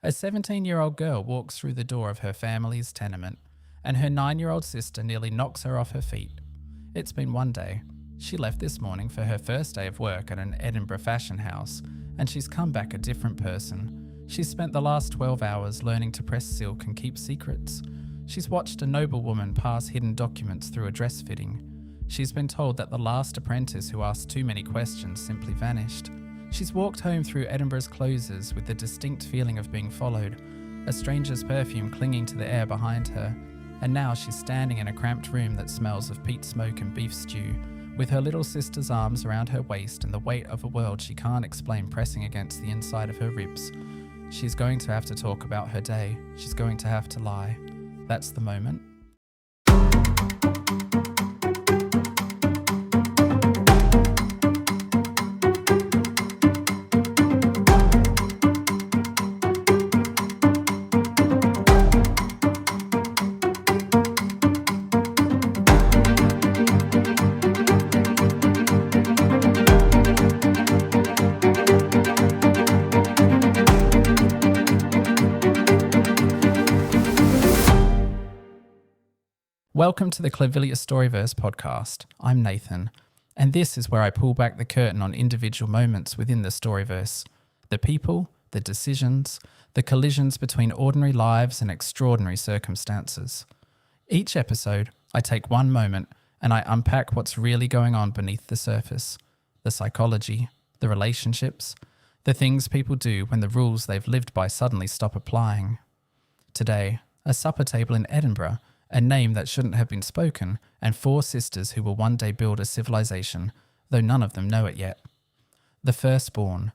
A 17-year-old girl walks through the door of her family's tenement, and her 9-year-old sister nearly knocks her off her feet. It's been one day. She left this morning for her first day of work at an Edinburgh fashion house, and she's come back a different person. She's spent the last 12 hours learning to press silk and keep secrets. She's watched a noblewoman pass hidden documents through a dress fitting. She's been told that the last apprentice who asked too many questions simply vanished. She's walked home through Edinburgh's closes with the distinct feeling of being followed, a stranger's perfume clinging to the air behind her, and now she's standing in a cramped room that smells of peat smoke and beef stew, with her little sister's arms around her waist and the weight of a world she can't explain pressing against the inside of her ribs. She's going to have to talk about her day. She's going to have to lie. That's the moment. Welcome to the Clivilius Storiverse podcast. I'm Nathan, and this is where I pull back the curtain on individual moments within the Storiverse. The people, the decisions, the collisions between ordinary lives and extraordinary circumstances. Each episode, I take one moment and I unpack what's really going on beneath the surface. The psychology, the relationships, the things people do when the rules they've lived by suddenly stop applying. Today, a supper table in Edinburgh, a name that shouldn't have been spoken, and 4 sisters who will one day build a civilization, though none of them know it yet. The firstborn.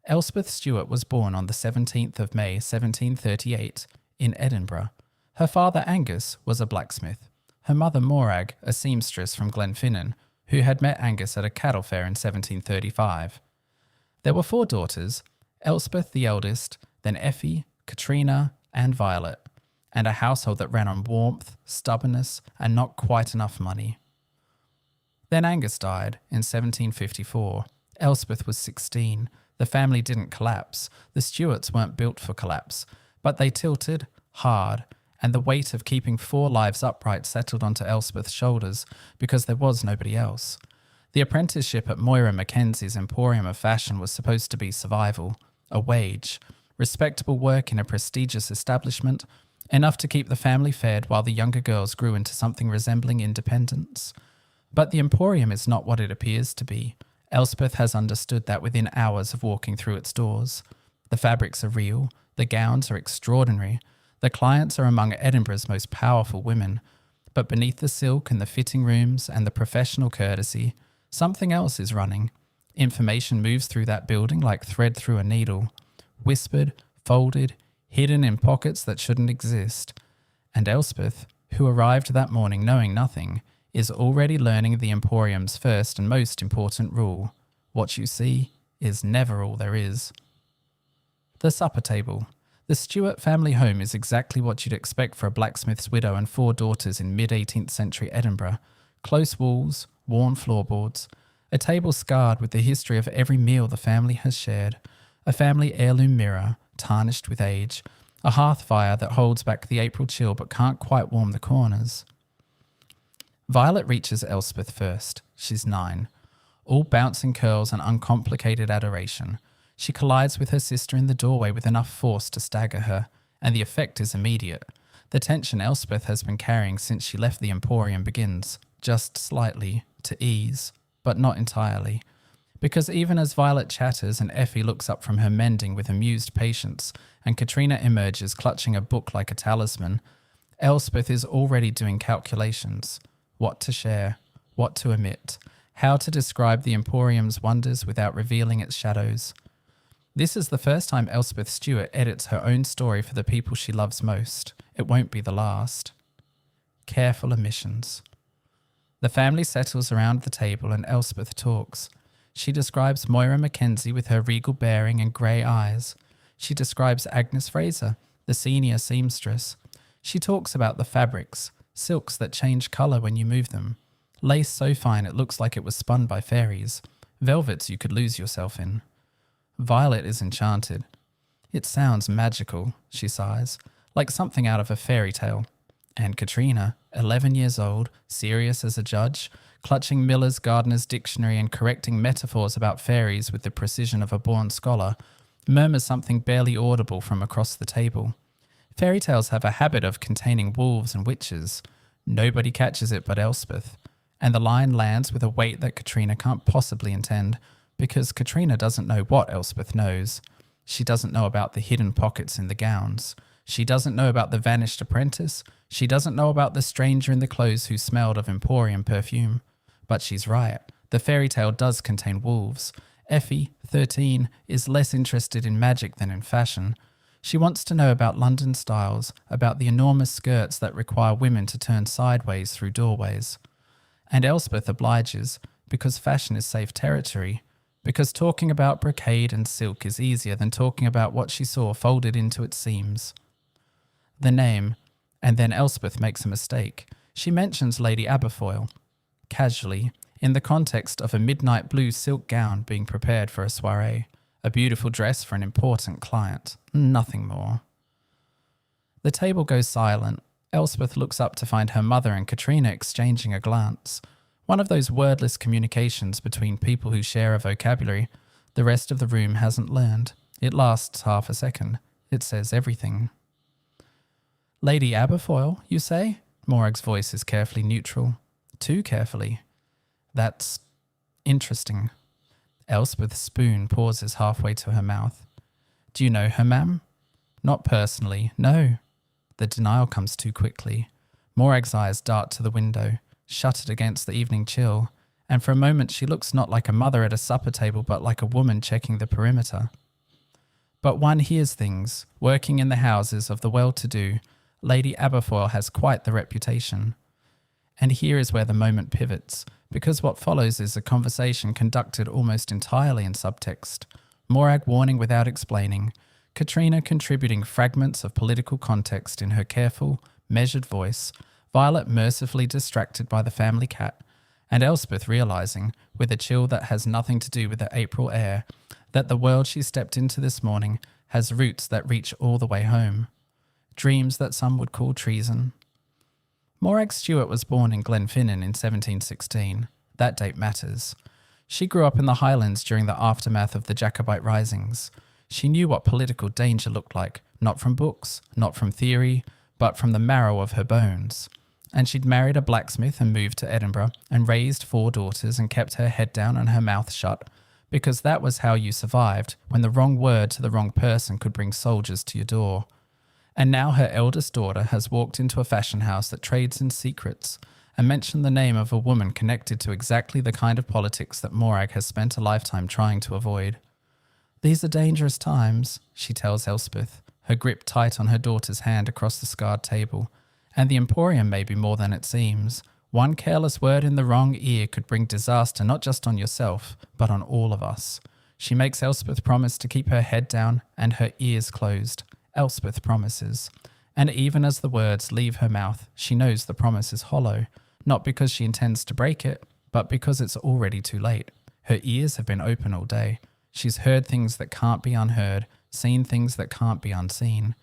Elspeth Stuart was born on the 17th of May 1738 in Edinburgh. Her father Angus was a blacksmith. Her mother Morag, a seamstress from Glenfinnan, who had met Angus at a cattle fair in 1735. There were 4 daughters, Elspeth the eldest, then Effie, Katrina, and Violet, and a household that ran on warmth, stubbornness, and not quite enough money. Then Angus died in 1754. Elspeth was 16. The family didn't collapse. The Stuarts weren't built for collapse, but they tilted hard, and the weight of keeping 4 lives upright settled onto Elspeth's shoulders because there was nobody else. The apprenticeship at Moira Mackenzie's Emporium of Fashion was supposed to be survival, a wage, respectable work in a prestigious establishment, enough to keep the family fed while the younger girls grew into something resembling independence. But the Emporium is not what it appears to be. Elspeth has understood that within hours of walking through its doors. The fabrics are real, the gowns are extraordinary, the clients are among Edinburgh's most powerful women, but beneath the silk and the fitting rooms and the professional courtesy, something else is running. Information moves through that building like thread through a needle, whispered, folded, hidden in pockets that shouldn't exist. And Elspeth, who arrived that morning knowing nothing, is already learning the Emporium's first and most important rule. What you see is never all there is. The supper table. The Stuart family home is exactly what you'd expect for a blacksmith's widow and 4 daughters in mid-18th century Edinburgh. Close walls, worn floorboards, a table scarred with the history of every meal the family has shared, a family heirloom mirror, tarnished with age, a hearth fire that holds back the April chill but can't quite warm the corners. Violet reaches Elspeth first. She's 9. All bouncing curls and uncomplicated adoration. She collides with her sister in the doorway with enough force to stagger her, and the effect is immediate. The tension Elspeth has been carrying since she left the Emporium begins, just slightly, to ease, but not entirely. Because even as Violet chatters and Effie looks up from her mending with amused patience, and Katrina emerges clutching a book like a talisman, Elspeth is already doing calculations. What to share, what to omit, how to describe the Emporium's wonders without revealing its shadows. This is the first time Elspeth Stuart edits her own story for the people she loves most. It won't be the last. Careful omissions. The family settles around the table and Elspeth talks. She describes Moira Mackenzie with her regal bearing and grey eyes. She describes Agnes Fraser, the senior seamstress. She talks about the fabrics, silks that change colour when you move them, lace so fine it looks like it was spun by fairies, velvets you could lose yourself in. Violet is enchanted. It sounds magical, she sighs, like something out of a fairy tale. And Katrina, 11 years old, serious as a judge, clutching Miller's Gardener's Dictionary and correcting metaphors about fairies with the precision of a born scholar, murmurs something barely audible from across the table. Fairy tales have a habit of containing wolves and witches. Nobody catches it but Elspeth. And the line lands with a weight that Katrina can't possibly intend, because Katrina doesn't know what Elspeth knows. She doesn't know about the hidden pockets in the gowns. She doesn't know about the vanished apprentice. She doesn't know about the stranger in the clothes who smelled of Emporium perfume. But she's right. The fairy tale does contain wolves. Effie, 13, is less interested in magic than in fashion. She wants to know about London styles, about the enormous skirts that require women to turn sideways through doorways. And Elspeth obliges, because fashion is safe territory, because talking about brocade and silk is easier than talking about what she saw folded into its seams. The name, and then Elspeth makes a mistake. She mentions Lady Aberfoyle, casually, in the context of a midnight blue silk gown being prepared for a soirée, a beautiful dress for an important client, nothing more. The table goes silent. Elspeth looks up to find her mother and Katrina exchanging a glance. One of those wordless communications between people who share a vocabulary the rest of the room hasn't learned. It lasts half a second. It says everything. Lady Aberfoyle, you say? Morag's voice is carefully neutral. Too carefully. That's interesting. Elspeth's spoon pauses halfway to her mouth. Do you know her, ma'am? Not personally, no. The denial comes too quickly. Morag's eyes dart to the window, shuttered against the evening chill, and for a moment she looks not like a mother at a supper table but like a woman checking the perimeter. But one hears things. Working in the houses of the well-to-do, Lady Aberfoyle has quite the reputation. And here is where the moment pivots, because what follows is a conversation conducted almost entirely in subtext. Morag warning without explaining, Katrina contributing fragments of political context in her careful, measured voice, Violet mercifully distracted by the family cat, and Elspeth realising, with a chill that has nothing to do with the April air, that the world she stepped into this morning has roots that reach all the way home. Dreams that some would call treason. Morag Stewart was born in Glenfinnan in 1716. That date matters. She grew up in the Highlands during the aftermath of the Jacobite risings. She knew what political danger looked like, not from books, not from theory, but from the marrow of her bones. And she'd married a blacksmith and moved to Edinburgh and raised 4 daughters and kept her head down and her mouth shut, because that was how you survived when the wrong word to the wrong person could bring soldiers to your door. And now her eldest daughter has walked into a fashion house that trades in secrets and mentioned the name of a woman connected to exactly the kind of politics that Morag has spent a lifetime trying to avoid. These are dangerous times, she tells Elspeth, her grip tight on her daughter's hand across the scarred table, and the Emporium may be more than it seems. One careless word in the wrong ear could bring disaster not just on yourself, but on all of us. She makes Elspeth promise to keep her head down and her ears closed. Elspeth promises. And even as the words leave her mouth, she knows the promise is hollow, not because she intends to break it, but because it's already too late. Her ears have been open all day. She's heard things that can't be unheard, seen things that can't be unseen.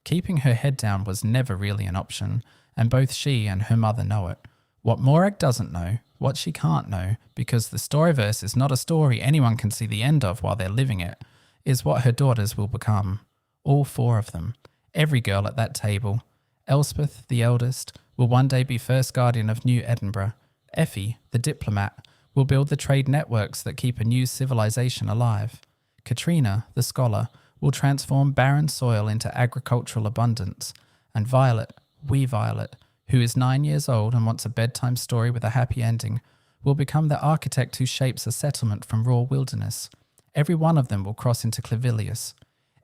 Keeping her head down was never really an option, and both she and her mother know it. What Morag doesn't know, what she can't know, because the Storiverse is not a story anyone can see the end of while they're living it, is what her daughters will become. All 4 of them. Every girl at that table. Elspeth, the eldest, will one day be first guardian of New Edinburgh. Effie, the diplomat, will build the trade networks that keep a new civilization alive. Katrina, the scholar, will transform barren soil into agricultural abundance. And Violet, wee Violet, who is 9 years old and wants a bedtime story with a happy ending, will become the architect who shapes a settlement from raw wilderness. Every one of them will cross into Clivilius.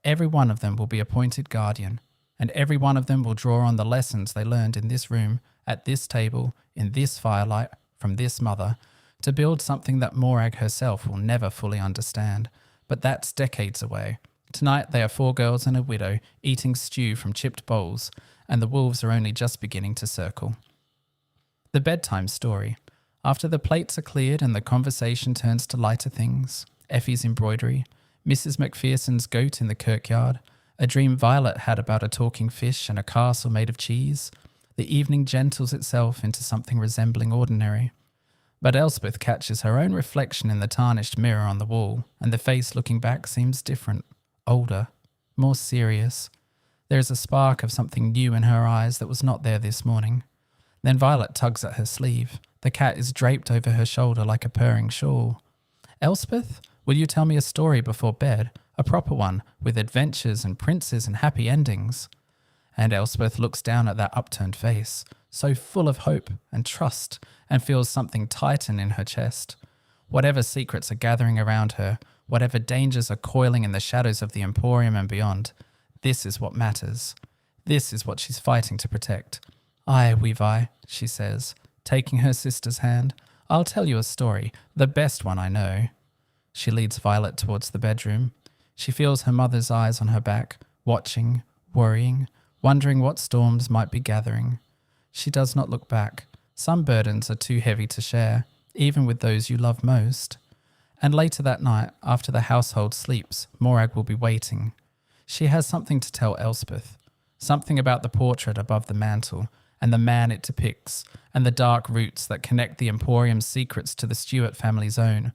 Every one of them will be appointed guardian, and every one of them will draw on the lessons they learned in this room, at this table, in this firelight, from this mother, to build something that Morag herself will never fully understand. But that's decades away. Tonight they are 4 girls and a widow, eating stew from chipped bowls, and the wolves are only just beginning to circle. The bedtime story. After the plates are cleared and the conversation turns to lighter things, Effie's embroidery, Mrs. Macpherson's goat in the kirkyard, a dream Violet had about a talking fish and a castle made of cheese. The evening gentles itself into something resembling ordinary. But Elspeth catches her own reflection in the tarnished mirror on the wall, and the face looking back seems different, older, more serious. There is a spark of something new in her eyes that was not there this morning. Then Violet tugs at her sleeve. The cat is draped over her shoulder like a purring shawl. Elspeth, will you tell me a story before bed? A proper one, with adventures and princes and happy endings. And Elspeth looks down at that upturned face, so full of hope and trust, and feels something tighten in her chest. Whatever secrets are gathering around her, whatever dangers are coiling in the shadows of the Emporium and beyond, this is what matters. This is what she's fighting to protect. Aye, Wevi, she says, taking her sister's hand. I'll tell you a story, the best one I know. She leads Violet towards the bedroom. She feels her mother's eyes on her back, watching, worrying, wondering what storms might be gathering. She does not look back. Some burdens are too heavy to share, even with those you love most. And later that night, after the household sleeps, Morag will be waiting. She has something to tell Elspeth, something about the portrait above the mantel, and the man it depicts, and the dark roots that connect the Emporium's secrets to the Stuart family's own.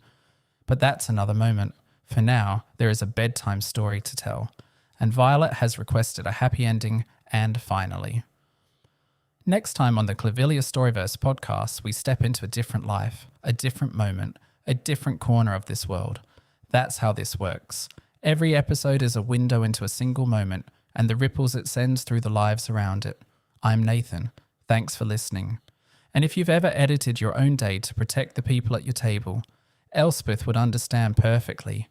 But that's another moment. For now, there is a bedtime story to tell, and Violet has requested a happy ending, and finally. Next time on the Clivilius Storiverse podcast, we step into a different life, a different moment, a different corner of this world. That's how this works. Every episode is a window into a single moment, and the ripples it sends through the lives around it. I'm Nathan. Thanks for listening. And if you've ever edited your own day to protect the people at your table, Elspeth would understand perfectly.